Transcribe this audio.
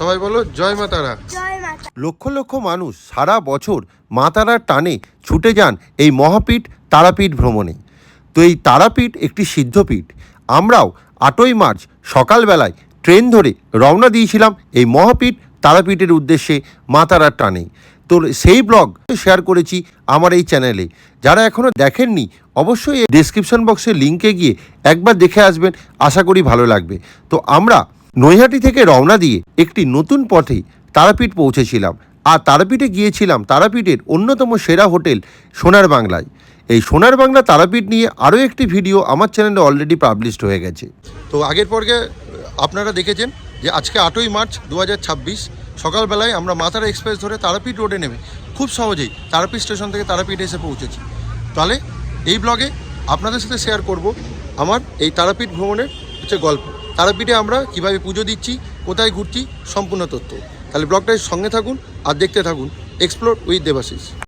সবাই বলো জয় মা তারা। জয় মাতা। লক্ষ লক্ষ মানুষ সারা বছর মা তারার টানে ছুটে যান এই মহাপীঠ তারাপীঠ ভ্রমণে। তো এই তারাপীঠ একটি সিদ্ধপীঠ। আমরাও 8ই মার্চ সকালবেলায় ট্রেন ধরে রওনা দিয়েছিলাম এই মহাপীঠ তারাপীঠের উদ্দেশ্যে মা তারার টানে। তো সেই ব্লগ শেয়ার করেছি আমার এই চ্যানেলে। যারা এখনও দেখেননি অবশ্যই এই ডেসক্রিপশন বক্সে লিঙ্কে গিয়ে একবার দেখে আসবেন, আশা করি ভালো লাগবে। তো আমরা নৈহাটি থেকে রওনা দিয়ে একটি নতুন পথে তারাপীঠ পৌঁছেছিলাম। আর তারাপীঠে গিয়েছিলাম তারাপীঠের অন্যতম সেরা হোটেল সোনার বাংলায়। এই সোনার বাংলা তারাপীঠ নিয়ে আরও একটি ভিডিও আমার চ্যানেলে অলরেডি পাবলিশড হয়ে গেছে। তো আগের পর্বে আপনারা দেখেছেন যে আজকে 8ই মার্চ 2026 সকালবেলায় আমরা মা তারা এক্সপ্রেস ধরে তারাপীঠ রোডে নেমে খুব সহজেই তারাপীঠ স্টেশন থেকে তারাপীঠ এসে পৌঁছেছি। তাহলে এই ব্লগে আপনাদের সাথে শেয়ার করব আমার এই তারাপীঠ ভ্রমণের গল্প। তারাপীঠে আমরা কিভাবে পুজো দিচ্ছি, কোথায় ঘুরছি, সম্পূর্ণ তথ্য। তাহলে ব্লগটার সঙ্গে থাকুন আর দেখতে থাকুন এক্সপ্লোর উইথ দেবাশিস।